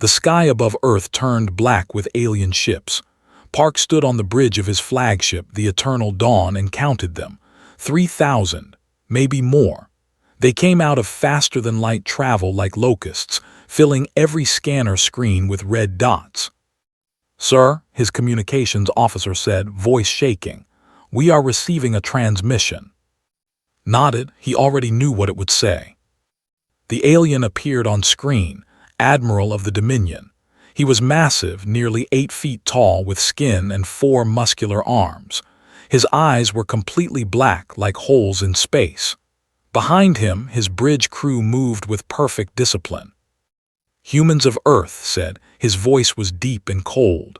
The sky above Earth turned black with alien ships. Park stood on the bridge of his flagship, the Eternal Dawn, and counted them. 3,000, maybe more. They came out of faster-than-light travel like locusts, filling every scanner screen with red dots. "Sir," his communications officer said, voice shaking, "we are receiving a transmission." Nodded, he already knew what it would say. The alien appeared on screen, Admiral of the Dominion. He was massive, nearly 8 feet tall, with skin and 4 muscular arms. His eyes were completely black, like holes in space. Behind him, his bridge crew moved with perfect discipline. "Humans of Earth," said, his voice was deep and cold.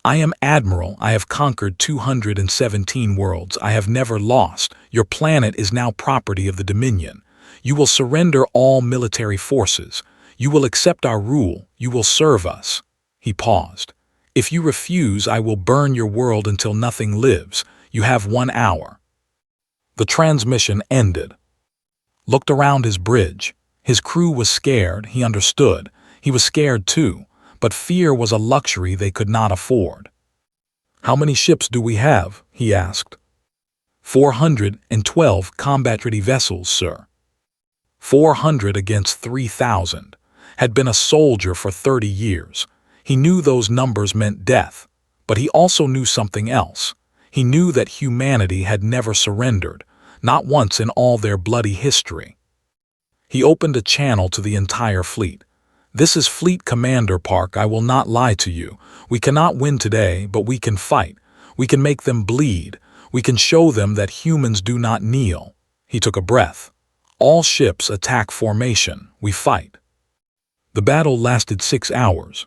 "I am Admiral. I have conquered 217 worlds. I have never lost. Your planet is now property of the Dominion. You will surrender all military forces. You will accept our rule. You will serve us." He paused. "If you refuse, I will burn your world until nothing lives. You have 1 hour." The transmission ended. Looked around his bridge. His crew was scared, he understood. He was scared too, but fear was a luxury they could not afford. "How many ships do we have?" he asked. 412 combat-ready vessels, sir." 400 against 3,000. Had been a soldier for 30 years. He knew those numbers meant death, but he also knew something else. He knew that humanity had never surrendered, not once in all their bloody history. He opened a channel to the entire fleet. "This is Fleet Commander Park. I will not lie to you. We cannot win today, but we can fight. We can make them bleed. We can show them that humans do not kneel." He took a breath. "All ships attack formation. We fight." The battle lasted 6 hours.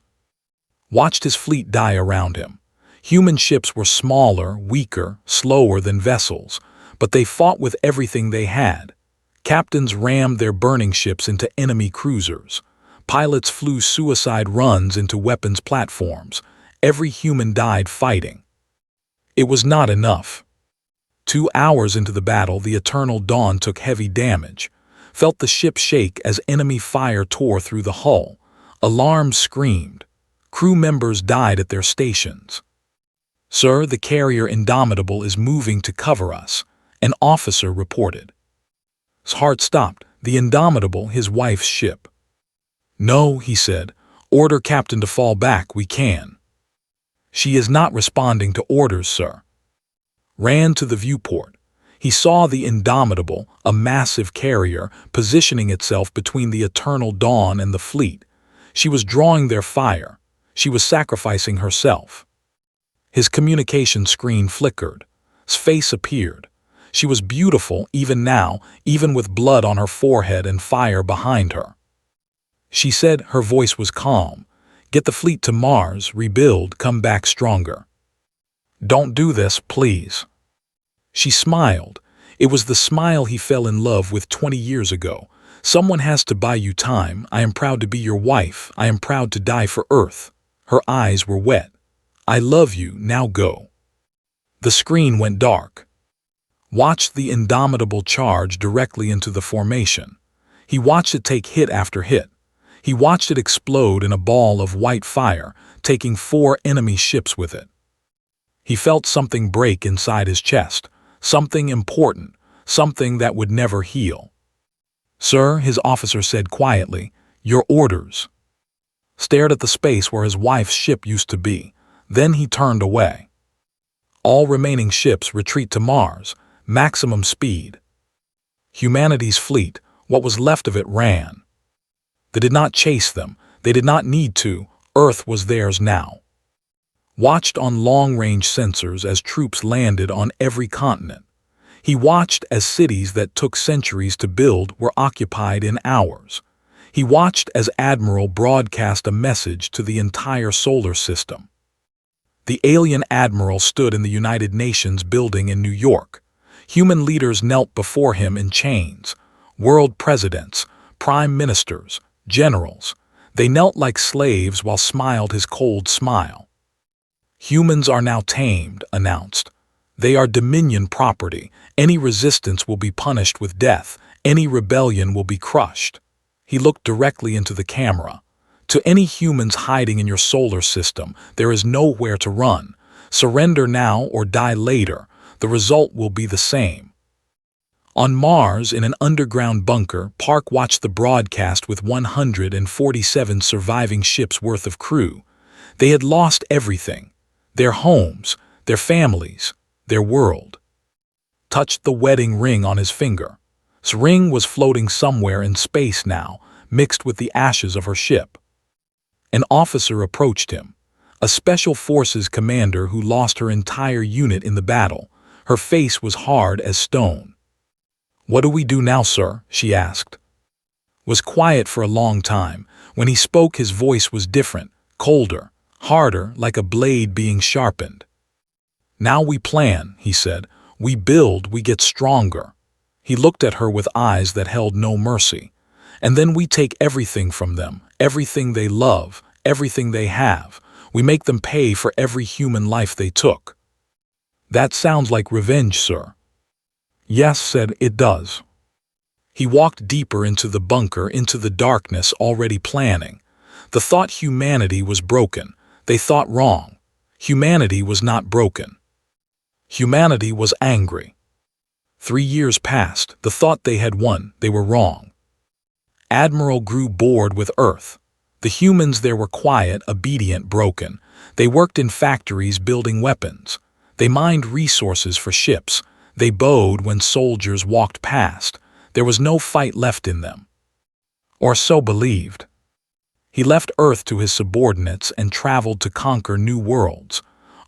Watched his fleet die around him. Human ships were smaller, weaker, slower than vessels, but they fought with everything they had. Captains rammed their burning ships into enemy cruisers. Pilots flew suicide runs into weapons platforms. Every human died fighting. It was not enough. 2 hours into the battle, the Eternal Dawn took heavy damage. Felt the ship shake as enemy fire tore through the hull. Alarms screamed. Crew members died at their stations. "Sir, the carrier Indomitable is moving to cover us," an officer reported. His heart stopped. The Indomitable, his wife's ship. "No," he said. "Order Captain to fall back. We can." "She is not responding to orders, sir." Ran to the viewport. He saw the Indomitable, a massive carrier, positioning itself between the Eternal Dawn and the fleet. She was drawing their fire. She was sacrificing herself. His communication screen flickered. His face appeared. She was beautiful even now, even with blood on her forehead and fire behind her. She said, her voice was calm, "Get the fleet to Mars, rebuild, come back stronger. Don't do this, please." She smiled. It was the smile he fell in love with 20 years ago. "Someone has to buy you time. I am proud to be your wife. I am proud to die for Earth." Her eyes were wet. "I love you, now go." The screen went dark. Watched the Indomitable charge directly into the formation. He watched it take hit after hit. He watched it explode in a ball of white fire, taking 4 enemy ships with it. He felt something break inside his chest. Something important, something that would never heal. "Sir," his officer said quietly, "your orders." Stared at the space where his wife's ship used to be. Then he turned away. "All remaining ships retreat to Mars, maximum speed." Humanity's fleet, what was left of it, ran. They did not chase them. They did not need to. Earth was theirs now. Watched on long-range sensors as troops landed on every continent. He watched as cities that took centuries to build were occupied in hours. He watched as Admiral broadcast a message to the entire solar system. The alien Admiral stood in the United Nations building in New York. Human leaders knelt before him in chains. World presidents, prime ministers, generals. They knelt like slaves while smiled his cold smile. "Humans are now tamed," announced. "They are Dominion property. Any resistance will be punished with death. Any rebellion will be crushed." He looked directly into the camera. To any humans hiding in your solar system, there is nowhere to run. Surrender now or die later. The result will be the same. On Mars, in an underground bunker, Park watched the broadcast with 147 surviving ships worth of crew. They had lost everything. Their homes, their families, their world. Touched the wedding ring on his finger. His ring was floating somewhere in space now, mixed with the ashes of her ship. An officer approached him, a special forces commander who lost her entire unit in the battle. Her face was hard as stone. "What do we do now, sir?" she asked. Was quiet for a long time. When he spoke, his voice was different, colder, harder, like a blade being sharpened. "Now we plan," he said. "We build, we get stronger." He looked at her with eyes that held no mercy. "And then we take everything from them, everything they love, everything they have. We make them pay for every human life they took." "That sounds like revenge, sir." "Yes," said it does. He walked deeper into the bunker, into the darkness, already planning. The thought humanity was broken. They thought wrong. Humanity was not broken. Humanity was angry. 3 years passed. The thought they had won, they were wrong. Admiral grew bored with Earth. The humans there were quiet, obedient, broken. They worked in factories building weapons. They mined resources for ships. They bowed when soldiers walked past. There was no fight left in them. Or so believed. He left Earth to his subordinates and traveled to conquer new worlds.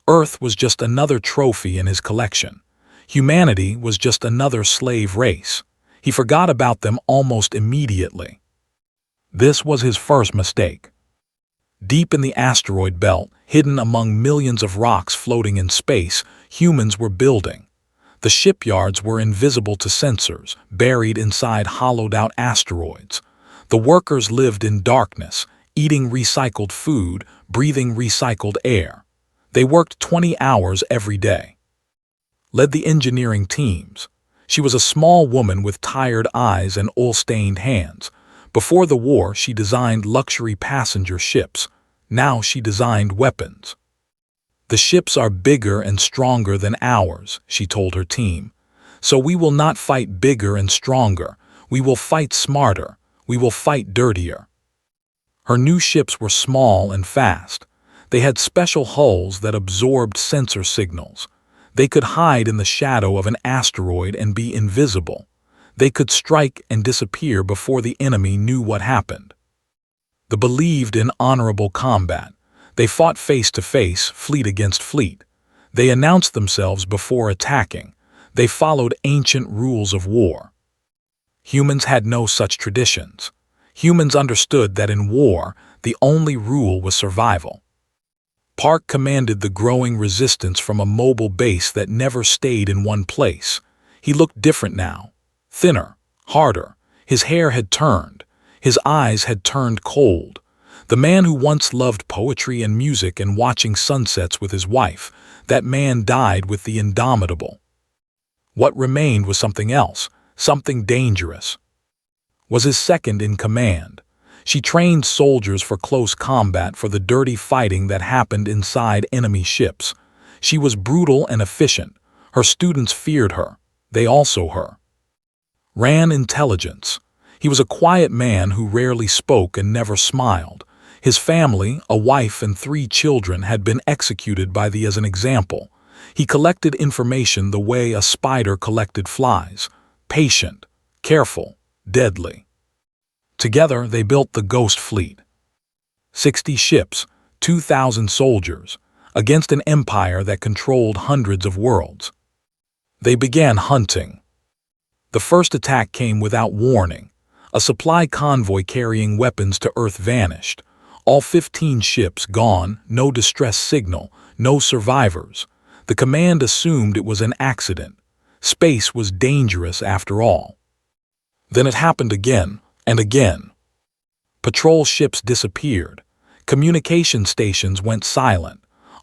Earth was just another trophy in his collection. Humanity was just another slave race. He forgot about them almost immediately. This was his first mistake. Deep in the asteroid belt, hidden among millions of rocks floating in space, humans were building. The shipyards were invisible to sensors, buried inside hollowed-out asteroids. The workers lived in darkness, eating recycled food, breathing recycled air. They worked 20 hours every day. Led the engineering teams. She was a small woman with tired eyes and oil-stained hands. Before the war, she designed luxury passenger ships. Now she designed weapons. "The ships are bigger and stronger than ours," she told her team. "So we will not fight bigger and stronger. We will fight smarter. We will fight dirtier." Her new ships were small and fast. They had special hulls that absorbed sensor signals. They could hide in the shadow of an asteroid and be invisible. They could strike and disappear before the enemy knew what happened. They believed in honorable combat. They fought face to face, fleet against fleet. They announced themselves before attacking. They followed ancient rules of war. Humans had no such traditions. Humans understood that in war, the only rule was survival. Park commanded the growing resistance from a mobile base that never stayed in one place. He looked different now. Thinner, harder. His hair had turned. His eyes had turned cold. The man who once loved poetry and music and watching sunsets with his wife, that man died with the indomitable. What remained was something else, something dangerous. Was his second in command. She trained soldiers for close combat, for the dirty fighting that happened inside enemy ships. She was brutal and efficient. Her students feared her. They also her. Ran intelligence. He was a quiet man who rarely spoke and never smiled. His family, a wife and 3 children, had been executed by the as an example. He collected information the way a spider collected flies. Patient, careful, deadly. Together they built the Ghost Fleet. 60 ships, 2,000 soldiers, against an empire that controlled hundreds of worlds. They began hunting. The first attack came without warning. A supply convoy carrying weapons to Earth vanished. All 15 ships gone, no distress signal, no survivors. The command assumed it was an accident. Space was dangerous after all. Then it happened again and again. Patrol ships disappeared. Communication stations went silent.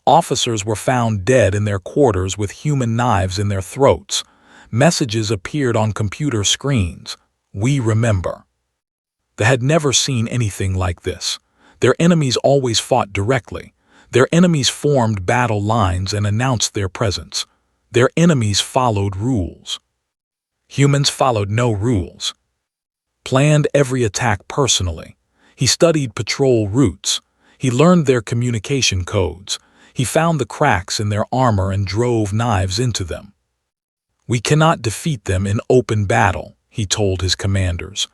Officers were found dead in their quarters with human knives in their throats. Messages appeared on computer screens. "We remember." They had never seen anything like this. Their enemies always fought directly. Their enemies formed battle lines and announced their presence. Their enemies followed rules. Humans followed no rules. Planned every attack personally. He studied patrol routes. He learned their communication codes. He found the cracks in their armor and drove knives into them. We cannot defeat them in open battle, he told his commanders.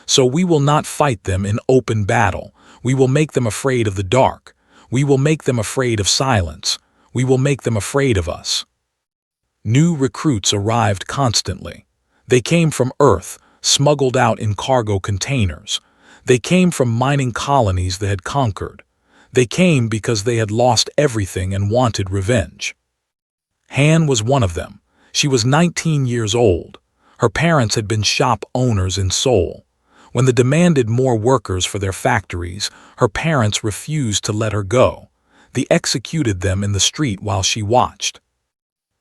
So we will not fight them in open battle. We will make them afraid of the dark. We will make them afraid of silence. We will make them afraid of us. New recruits arrived constantly. They came from Earth, smuggled out in cargo containers. They came from mining colonies they had conquered. They came because they had lost everything and wanted revenge. Han was one of them. She was 19 years old. Her parents had been shop owners in Seoul. When they demanded more workers for their factories, her parents refused to let her go. They executed them in the street while she watched.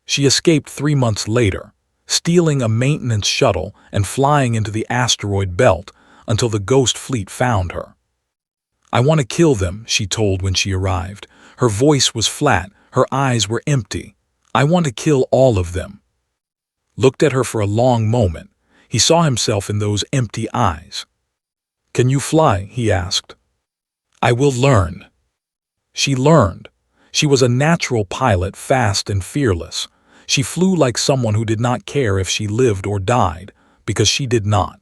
She escaped 3 months later, stealing a maintenance shuttle and flying into the asteroid belt until the Ghost Fleet found her. I want to kill them, she told when she arrived. Her voice was flat, her eyes were empty. I want to kill all of them. Looked at her for a long moment. He saw himself in those empty eyes. Can you fly? He asked. I will learn. She learned. She was a natural pilot, fast and fearless. She flew like someone who did not care if she lived or died, because she did not.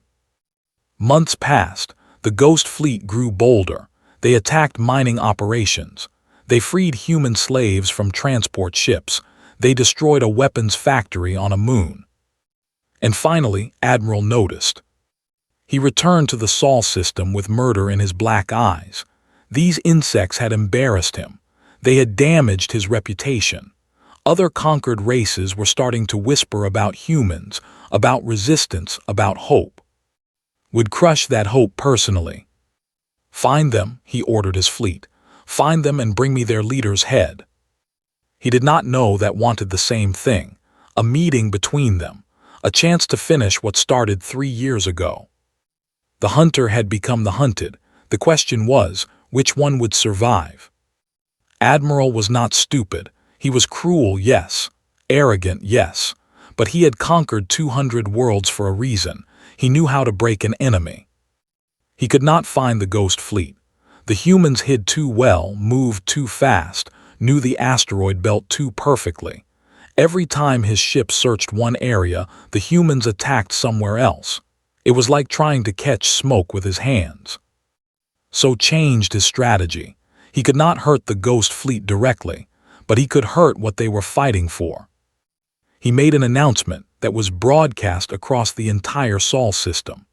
Months passed. The Ghost Fleet grew bolder. They attacked mining operations. They freed human slaves from transport ships. They destroyed a weapons factory on a moon. And finally, Admiral noticed. He returned to the Sol system with murder in his black eyes. These insects had embarrassed him. They had damaged his reputation. Other conquered races were starting to whisper about humans, about resistance, about hope. Would crush that hope personally. Find them, he ordered his fleet. Find them and bring me their leader's head. He did not know that wanted the same thing, a meeting between them, a chance to finish what started 3 years ago. The hunter had become the hunted. The question was, which one would survive? Admiral was not stupid. He was cruel, yes. Arrogant, yes. But he had conquered 200 worlds for a reason. He knew how to break an enemy. He could not find the Ghost Fleet. The humans hid too well, moved too fast, knew the asteroid belt too perfectly. Every time his ship searched one area, the humans attacked somewhere else. It was like trying to catch smoke with his hands. So changed his strategy. He could not hurt the Ghost Fleet directly, but he could hurt what they were fighting for. He made an announcement that was broadcast across the entire Sol system.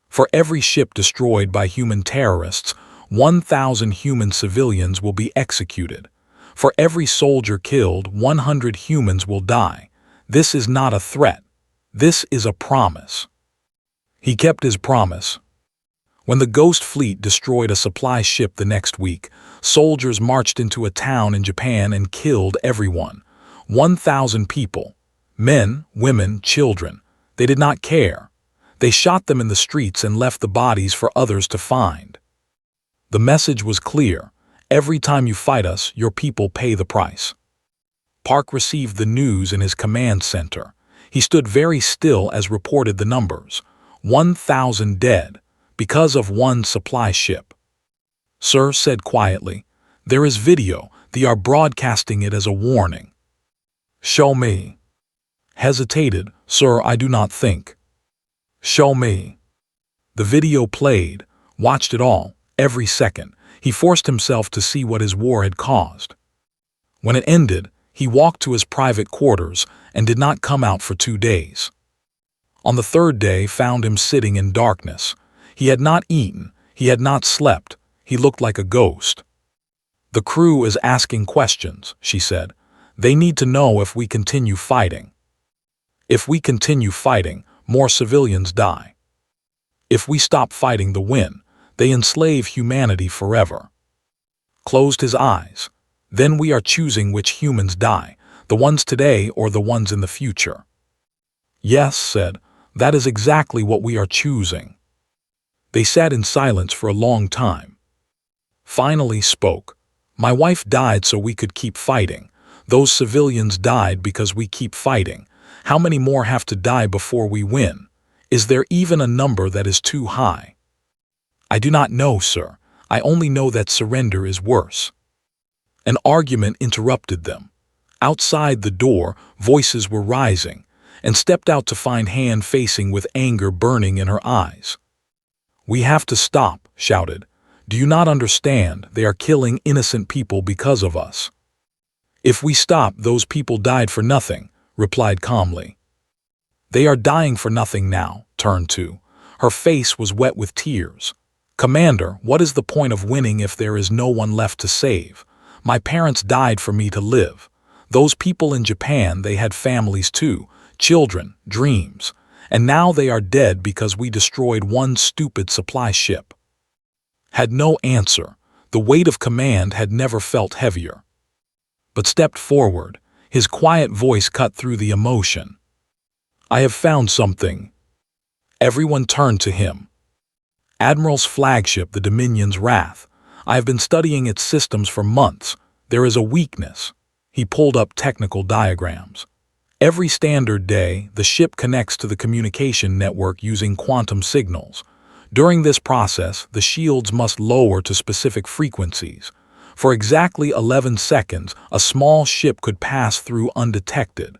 For every ship destroyed by human terrorists, 1,000 human civilians will be executed. For every soldier killed, 100 humans will die. This is not a threat. This is a promise. He kept his promise. When the Ghost Fleet destroyed a supply ship the next week, soldiers marched into a town in Japan and killed everyone. 1,000 people. Men, women, children. They did not care. They shot them in the streets and left the bodies for others to find. The message was clear. Every time you fight us, your people pay the price. Park received the news in his command center. He stood very still as reported the numbers. 1,000 dead, because of one supply ship. Sir said quietly, there is video. They are broadcasting it as a warning. Show me. Hesitated, sir, I do not think. Show me. The video played, watched it all, every second. He forced himself to see what his war had caused. When it ended, he walked to his private quarters and did not come out for 2 days. On the 3rd day, found him sitting in darkness. He had not eaten, he had not slept, he looked like a ghost. The crew is asking questions, she said. They need to know if we continue fighting. If we continue fighting, more civilians die. If we stop fighting the win, they enslave humanity forever. Closed his eyes. Then we are choosing which humans die, the ones today or the ones in the future. Yes, said, that is exactly what we are choosing. They sat in silence for a long time. finally spoke. "My wife died so we could keep fighting. Those civilians died because we keep fighting. How many more have to die before we win? Is there even a number that is too high?" "I do not know, sir. I only know that surrender is worse." An argument interrupted them. Outside the door, voices were rising, and stepped out to find Han facing with anger burning in her eyes. "We have to stop," shouted. "Do you not understand? They are killing innocent people because of us." "If we stop, those people died for nothing," replied calmly. "They are dying for nothing now," turned to. Her face was wet with tears. "Commander, what is the point of winning if there is no one left to save? My parents died for me to live. Those people in Japan, they had families too, children, dreams. And now they are dead because we destroyed one stupid supply ship." Had no answer. The weight of command had never felt heavier. But stepped forward, his quiet voice cut through the emotion. "I have found something." Everyone turned to him. "Admiral's flagship, the Dominion's Wrath. I have been studying its systems for months. There is a weakness." He pulled up technical diagrams. "Every standard day, the ship connects to the communication network using quantum signals. During this process, the shields must lower to specific frequencies. For exactly 11 seconds, a small ship could pass through undetected."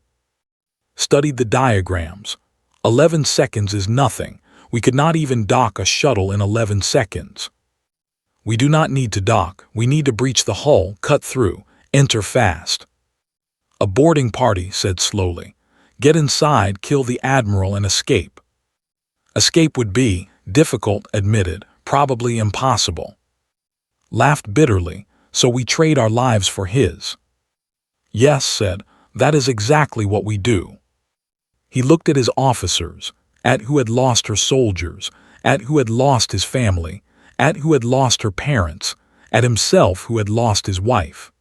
Studied the diagrams. 11 seconds is nothing. We could not even dock a shuttle in 11 seconds. "We do not need to dock. We need to breach the hull, cut through, enter fast." A boarding party said slowly, "Get inside, kill the Admiral and escape." "Escape would be difficult," admitted, "probably impossible." Laughed bitterly, "So we trade our lives for his." "Yes," said, "that is exactly what we do." He looked at his officers, at who had lost her soldiers, at who had lost his family, at who had lost her parents, at himself who had lost his wife.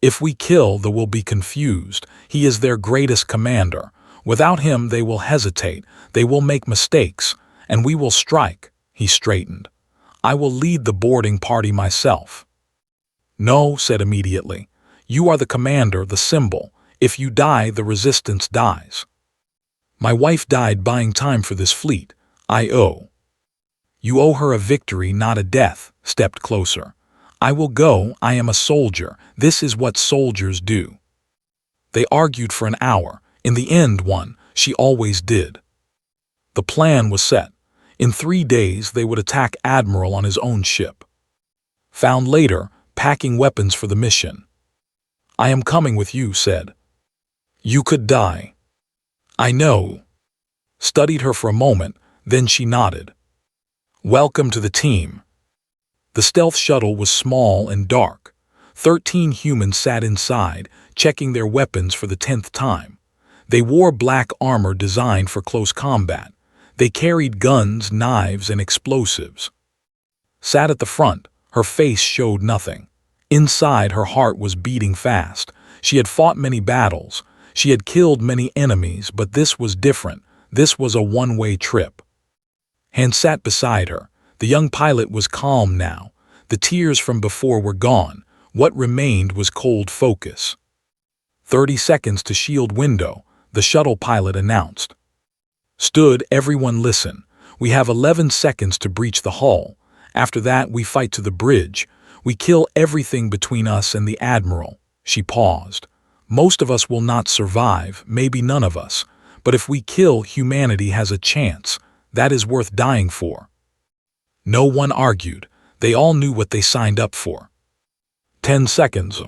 "If we kill, they will be confused. He is their greatest commander. Without him they will hesitate, they will make mistakes, and we will strike." He straightened. "I will lead the boarding party myself." "No," said immediately. "You are the commander, the symbol. If you die, the resistance dies." "My wife died buying time for this fleet. I owe." "You owe her a victory, not a death." Stepped closer. "I will go. I am a soldier. This is what soldiers do." They argued for an hour. In the end, won. She always did. The plan was set. In 3 days, they would attack Admiral on his own ship. Found later, packing weapons for the mission. "I am coming with you," said. "You could die." "I know." Studied her for a moment, then she nodded. "Welcome to the team." The stealth shuttle was small and dark. 13 humans sat inside, checking their weapons for the 10th time. They wore black armor designed for close combat. They carried guns, knives, and explosives. Sat at the front, her face showed nothing. Inside, her heart was beating fast. She had fought many battles. She had killed many enemies, but this was different. This was a one-way trip. Han sat beside her. The young pilot was calm now. The tears from before were gone. What remained was cold focus. 30 seconds to shield window, the shuttle pilot announced. Stood, everyone listen. We have 11 seconds to breach the hull. After that, we fight to the bridge. We kill everything between us and the Admiral. She paused. Most of us will not survive, maybe none of us. But if we kill, humanity has a chance. That is worth dying for. No one argued. They all knew what they signed up for. 10 seconds.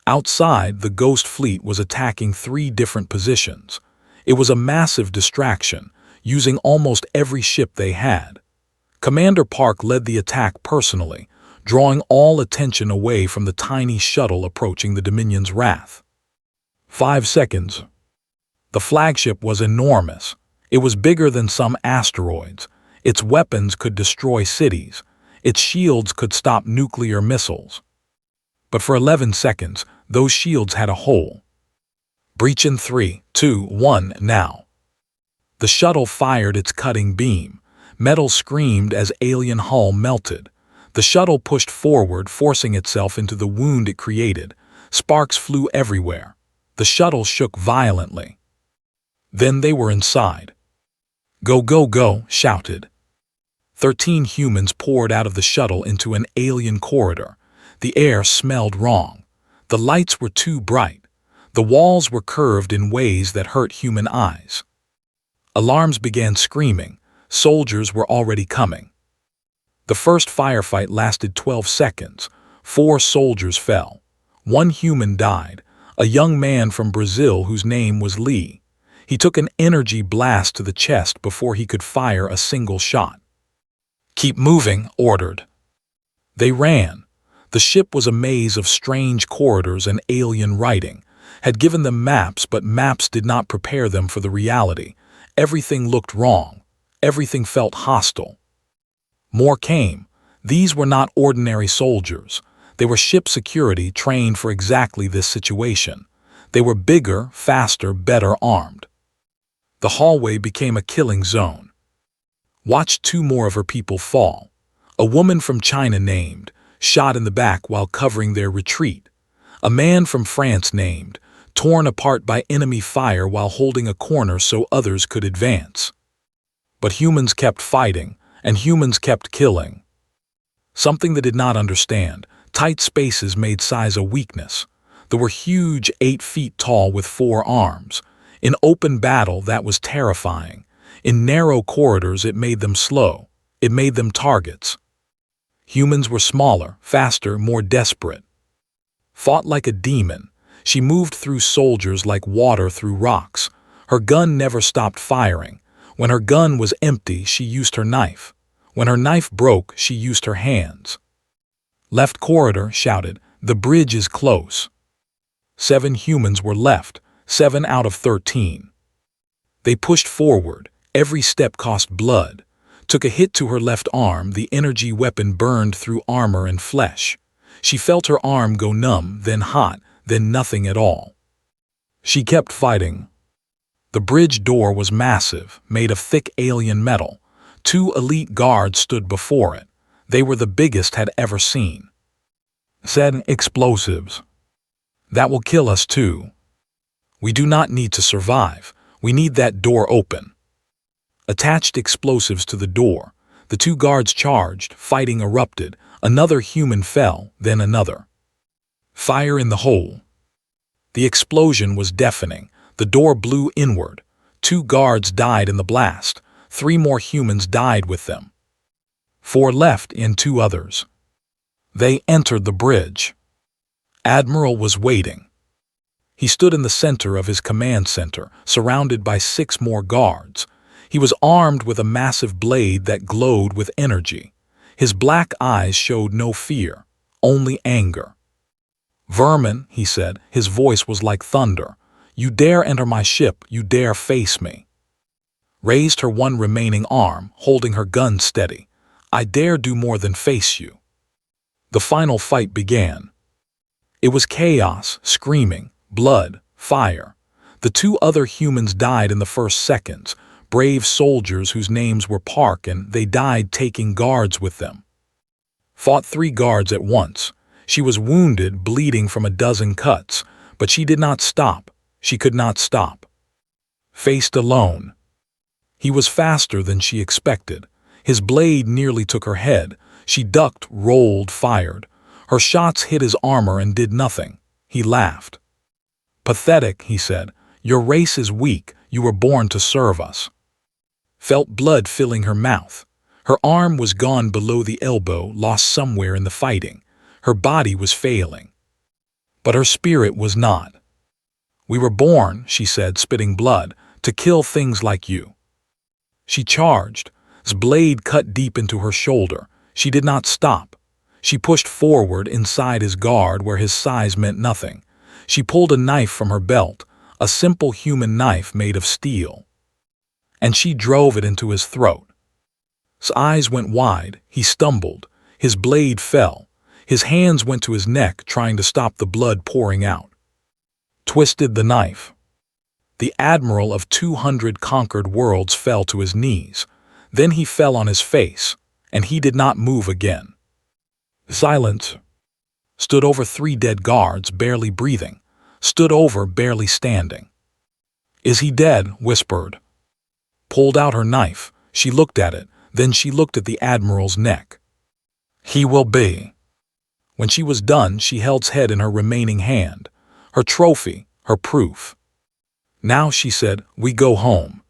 Outside, the Ghost Fleet was attacking 3 different positions. It was a massive distraction, using almost every ship they had. Commander Park led the attack personally, drawing all attention away from the tiny shuttle approaching the Dominion's Wrath. 5 seconds. The flagship was enormous. It was bigger than some asteroids. Its weapons could destroy cities. Its shields could stop nuclear missiles. But for 11 seconds, those shields had a hole. Breach in 3, 2, 1, now. The shuttle fired its cutting beam. Metal screamed as alien hull melted. The shuttle pushed forward, forcing itself into the wound it created. Sparks flew everywhere. The shuttle shook violently. Then they were inside. "Go, go, go," shouted. 13 humans poured out of the shuttle into an alien corridor. The air smelled wrong. The lights were too bright. The walls were curved in ways that hurt human eyes. Alarms began screaming. Soldiers were already coming. The first firefight lasted 12 seconds. 4 soldiers fell. 1 human died, a young man from Brazil whose name was Lee. He took an energy blast to the chest before he could fire a single shot. "Keep moving," ordered. They ran. The ship was a maze of strange corridors, and alien writing had given them maps, but maps did not prepare them for the reality. Everything looked wrong. Everything felt hostile. More came. These were not ordinary soldiers. They were ship security trained for exactly this situation. They were bigger, faster, better armed. The hallway became a killing zone. Watched 2 more of her people fall. A woman from China named, shot in the back while covering their retreat. A man from France named, torn apart by enemy fire while holding a corner so others could advance. But humans kept fighting, and humans kept killing. Something they did not understand: tight spaces made size a weakness. They were huge, 8 feet tall with 4 arms. In open battle, that was terrifying. In narrow corridors, it made them slow. It made them targets. Humans were smaller, faster, more desperate. Fought like a demon. She moved through soldiers like water through rocks. Her gun never stopped firing. When her gun was empty, she used her knife. When her knife broke, she used her hands. "Left corridor," shouted. "The bridge is close." 7 humans were left, 7 out of 13. They pushed forward. Every step cost blood. Took a hit to her left arm. The energy weapon burned through armor and flesh. She felt her arm go numb, then hot, then nothing at all. She kept fighting. The bridge door was massive, made of thick alien metal. 2 elite guards stood before it. They were the biggest had ever seen. Said, "Explosives. That will kill us too. We do not need to survive. We need that door open." Attached explosives to the door. The 2 guards charged. Fighting erupted. Another human fell, then another. Fire in the hole. The explosion was deafening. The door blew inward. 2 guards died in the blast. 3 more humans died with them. 4 left and 2 others. They entered the bridge. Admiral was waiting. He stood in the center of his command center, surrounded by 6 more guards. He was armed with a massive blade that glowed with energy. His black eyes showed no fear, only anger. "Vermin," he said, his voice was like thunder. "You dare enter my ship, you dare face me." Raised her one remaining arm, holding her gun steady. "I dare do more than face you." The final fight began. It was chaos, screaming, blood, fire. The 2 other humans died in the first seconds, brave soldiers whose names were Park, and they died taking guards with them. Fought 3 guards at once. She was wounded, bleeding from a dozen cuts, but she did not stop. She could not stop. Faced alone. He was faster than she expected. His blade nearly took her head. She ducked, rolled, fired. Her shots hit his armor and did nothing. He laughed. "Pathetic," he said. "Your race is weak. You were born to serve us." Felt blood filling her mouth. Her arm was gone below the elbow, lost somewhere in the fighting. Her body was failing. But her spirit was not. "We were born," she said, spitting blood, "to kill things like you." She charged. His blade cut deep into her shoulder. She did not stop. She pushed forward inside his guard where his size meant nothing. She pulled a knife from her belt, a simple human knife made of steel. And she drove it into his throat. His eyes went wide. He stumbled. His blade fell. His hands went to his neck, trying to stop the blood pouring out. Twisted the knife. The Admiral of 200 conquered worlds fell to his knees. Then he fell on his face, and he did not move again. Silence. Stood over 3 dead guards, barely breathing. Stood over, barely standing. Is he dead? Whispered. Pulled out her knife. She looked at it. Then she looked at the Admiral's neck. He will be. When she was done, she held his head in her remaining hand. Her trophy, her proof. Now, she said, we go home.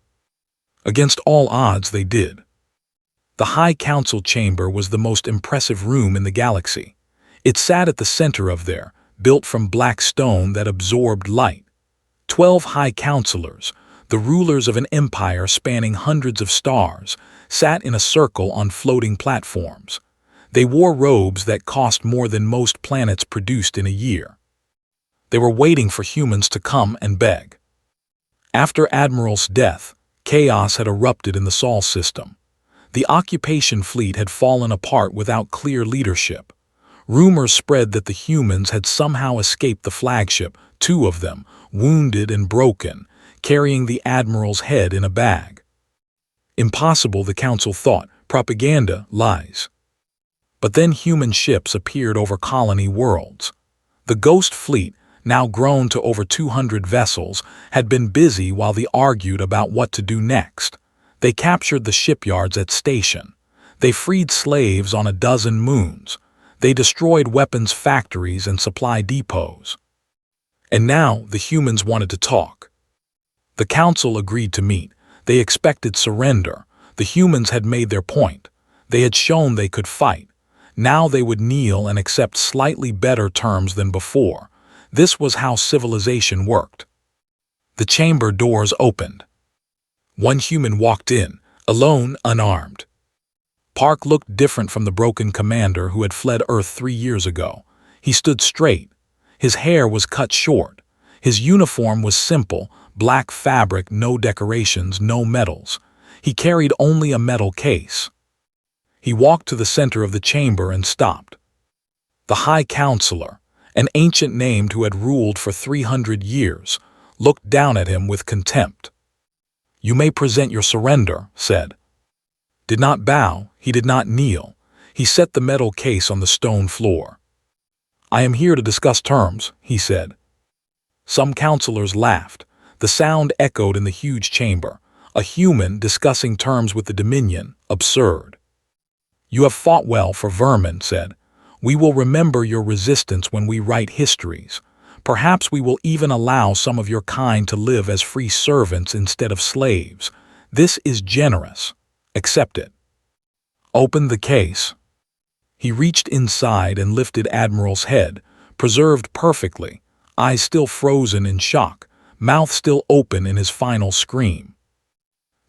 Against all odds, they did. The High Council chamber was the most impressive room in the galaxy. It sat at the center of there, built from black stone that absorbed light. 12 High Counselors, the rulers of an empire spanning hundreds of stars, sat in a circle on floating platforms. They wore robes that cost more than most planets produced in a year. They were waiting for humans to come and beg. After Admiral's death, chaos had erupted in the Sol system. The occupation fleet had fallen apart without clear leadership. Rumors spread that the humans had somehow escaped the flagship, 2 of them, wounded and broken, carrying the Admiral's head in a bag. Impossible, the Council thought. Propaganda, lies. But then human ships appeared over colony worlds. The Ghost Fleet, now grown to over 200 vessels, had been busy while they argued about what to do next. They captured the shipyards at Station. They freed slaves on a dozen moons. They destroyed weapons factories and supply depots. And now the humans wanted to talk. The Council agreed to meet. They expected surrender. The humans had made their point. They had shown they could fight. Now they would kneel and accept slightly better terms than before. This was how civilization worked. The chamber doors opened. One human walked in, alone, unarmed. Park looked different from the broken commander who had fled Earth 3 years ago. He stood straight. His hair was cut short. His uniform was simple, black fabric, no decorations, no medals. He carried only a metal case. He walked to the center of the chamber and stopped. The High Counselor, an ancient name who had ruled for 300 years, looked down at him with contempt. You may present your surrender, said. Did not bow, he did not kneel. He set the metal case on the stone floor. I am here to discuss terms, he said. Some counselors laughed. The sound echoed in the huge chamber. A human discussing terms with the Dominion, absurd. You have fought well for vermin, said. We will remember your resistance when we write histories. Perhaps we will even allow some of your kind to live as free servants instead of slaves. This is generous. Accept it. Open the case. He reached inside and lifted Admiral's head, preserved perfectly, eyes still frozen in shock, mouth still open in his final scream.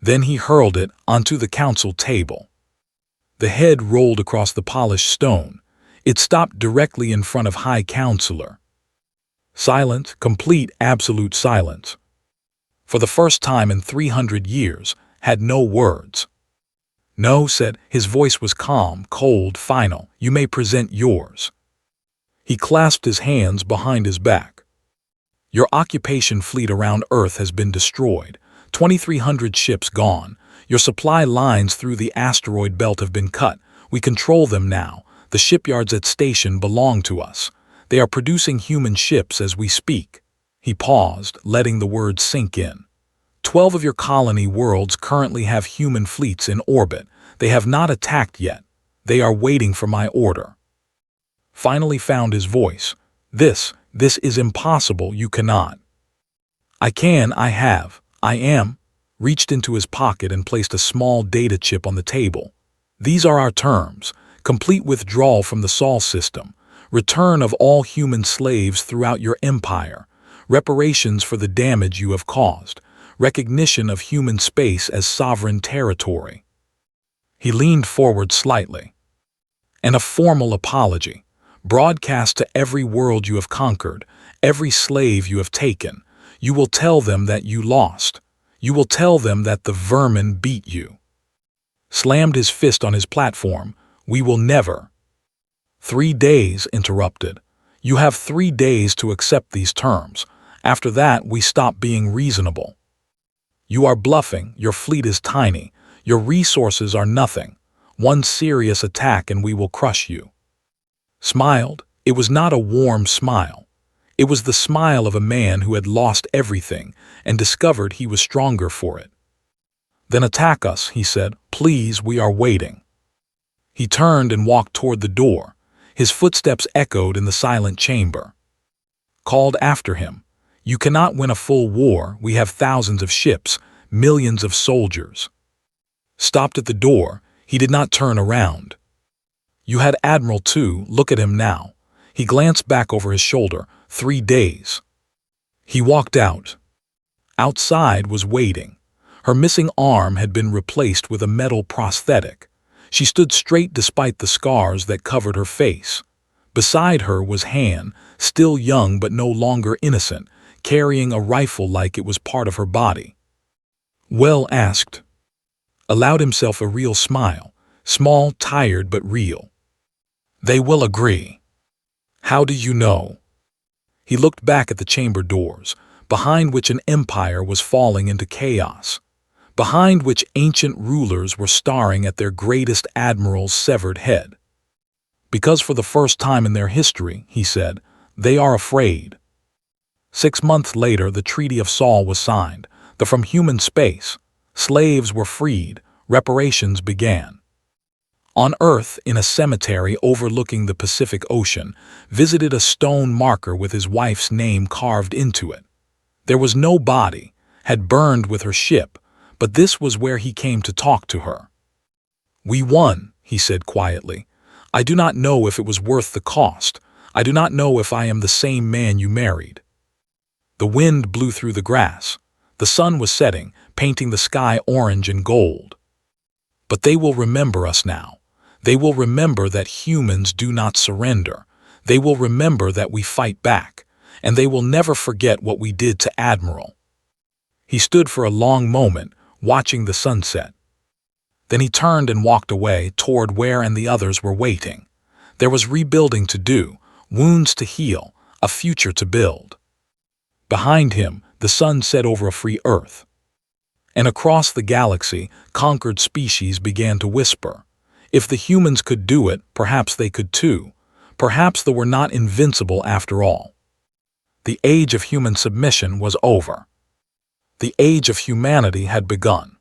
Then he hurled it onto the council table. The head rolled across the polished stone. It stopped directly in front of High Counselor. Silence, complete, absolute silence. For the first time in 300 years, had no words. No, said, his voice was calm, cold, final. You may present yours. He clasped his hands behind his back. Your occupation fleet around Earth has been destroyed. 2,300 ships gone. Your supply lines through the asteroid belt have been cut. We control them now. The shipyards at Station belong to us. They are producing human ships as we speak. He paused, letting the words sink in. 12 of your colony worlds currently have human fleets in orbit. They have not attacked yet. They are waiting for my order. Finally found his voice. This is impossible. You cannot. I can, I have, I am. Reached into his pocket and placed a small data chip on the table. These are our terms. Complete withdrawal from the Sol system. Return of all human slaves throughout your empire. Reparations for the damage you have caused. Recognition of human space as sovereign territory. He leaned forward slightly. And a formal apology. Broadcast to every world you have conquered, every slave you have taken. You will tell them that you lost. You will tell them that the vermin beat you. Slammed his fist on his platform. We will never. 3 days, interrupted. You have 3 days to accept these terms. After that, we stop being reasonable. You are bluffing. Your fleet is tiny. Your resources are nothing. One serious attack and we will crush you. Smiled. It was not a warm smile. It was the smile of a man who had lost everything and discovered he was stronger for it. "Then attack us," he said. "Please, we are waiting." He turned and walked toward the door. His footsteps echoed in the silent chamber. Called after him, "You cannot win a full war. We have thousands of ships, millions of soldiers." Stopped at the door, he did not turn around. "You had Admiral too. Look at him now." He glanced back over his shoulder. 3 days. He walked out. Outside was waiting. Her missing arm had been replaced with a metal prosthetic. She stood straight despite the scars that covered her face. Beside her was Han, still young but no longer innocent, carrying a rifle like it was part of her body. "Well?" asked. Allowed himself a real smile, small, tired but real. "They will agree." "How do you know?" He looked back at the chamber doors, behind which an empire was falling into chaos, behind which ancient rulers were staring at their greatest admiral's severed head. "Because for the first time in their history," he said, "they are afraid." 6 months later, the Treaty of Saul was signed. From human space, slaves were freed, reparations began. On Earth, in a cemetery overlooking the Pacific Ocean, visited a stone marker with his wife's name carved into it. There was no body, had burned with her ship, but this was where he came to talk to her. "We won," he said quietly. "I do not know if it was worth the cost. I do not know if I am the same man you married." The wind blew through the grass. The sun was setting, painting the sky orange and gold. "But they will remember us now. They will remember that humans do not surrender. They will remember that we fight back, and they will never forget what we did to Admiral." He stood for a long moment, watching the sunset. Then he turned and walked away toward where and the others were waiting. There was rebuilding to do, wounds to heal, a future to build. Behind him, the sun set over a free Earth. And across the galaxy, conquered species began to whisper. If the humans could do it, perhaps they could too. Perhaps they were not invincible after all. The age of human submission was over. The age of humanity had begun.